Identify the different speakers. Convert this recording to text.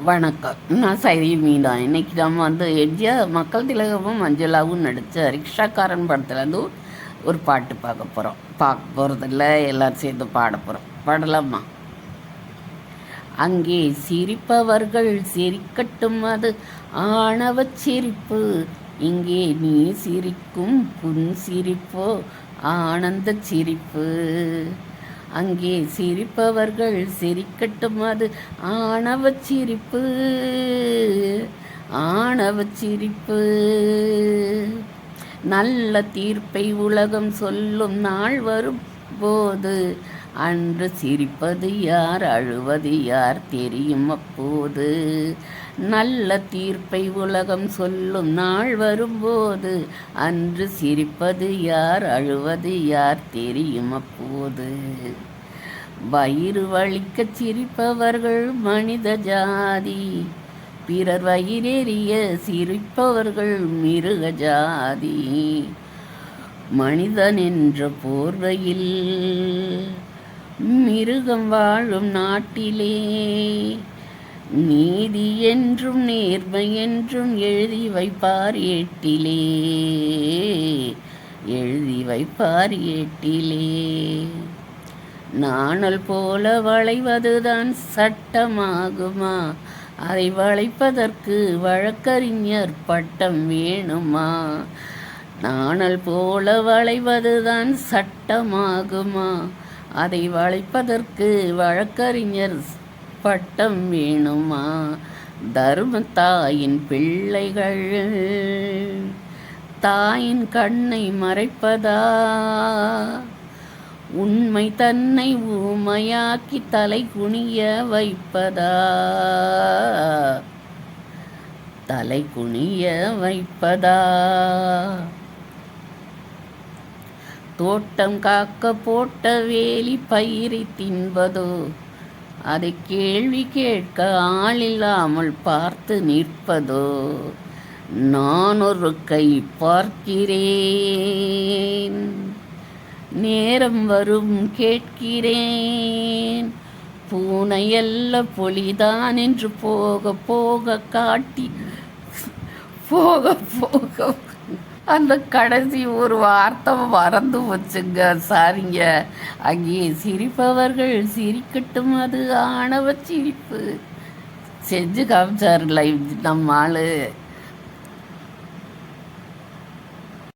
Speaker 1: வணக்கம். நான் சைரி மீனா. இன்னைக்கு நம்ம எம்ஜிஆர் மக்கள் திலகமும் மஞ்சளாவும் நடித்த ரிக்ஷாக்காரன் படத்துலேருந்து ஒரு பாட்டு பார்க்க போகிறதில்ல, எல்லோரும் சேர்ந்து பாட போகிறோம். பாடலாமா? அங்கே சிரிப்பவர்கள் சிரிக்கட்டும், அது ஆணவ சிரிப்பு. இங்கே நீ சிரிக்கும் புன் சிரிப்போ ஆனந்த சிரிப்பு. அங்கே சிரிப்பவர்கள் சிரிக்கட்டும், அது ஆணவ சிரிப்பு, ஆணவ சிரிப்பு. நல்ல தீர்ப்பை உலகம் சொல்லும் நாள் வரும் போது அன்று சிரிப்பது யார் அழுவது யார் தெரியும் அப்போது. நல்ல தீர்ப்பை உலகம் சொல்லும் நாள் வரும்போது அன்று சிரிப்பது யார் அழுவது யார் தெரியும் அப்போது. வயிறு வலிக்க சிரிப்பவர்கள் மனித ஜாதி, பிறர் வயிறெறிய சிரிப்பவர்கள் மிருக ஜாதி. மனிதன் என்ற போர்வையில் மிருகம் வாழும் நாட்டிலே நீதி என்றும் நேர்மை என்றும் எழுதி வைப்பார் ஏட்டிலே, எழுதி வைப்பார் ஏட்டிலே. நாணல் போல வளைவதுதான் சட்டமாகுமா? அதை வளைப்பதற்கு வழக்கறிஞர் பட்டம் வேணுமா? நாணல் போல வளைவதுதான் சட்டமாகுமா? அதை வளைப்பதற்கு வழக்கறிஞர் பட்டம் வேணுமா? தர்ம தாயின் பிள்ளைகள் தாயின் கண்ணை மறைப்பதா? உண்மை தன்னை ஊமையாக்கி தலை குனிய வைப்பதா? தலை குனிய வைப்பதா? தோட்டம் காக்க போட்ட வேலி பயிரை தின்பதோ? அதை கேள்வி கேட்க ஆளில்லாமல் பார்த்து நிற்பதோ? நான் ஒரு கை பார்க்கிறேன், நேரம் வரும் கேட்கிறேன். பூனையல்ல பொலிதான் என்று போக போக காட்டி போக போக அந்த கடைசி ஒரு வார்த்தை மறந்து வச்சுங்க, சாரிங்க. அங்கே சிரிப்பவர்கள் சிரிக்கட்டும், அது ஆணவ சிரிப்பு. செஞ்சு காமிச்சார் லைவ் நம்ம ஆளு.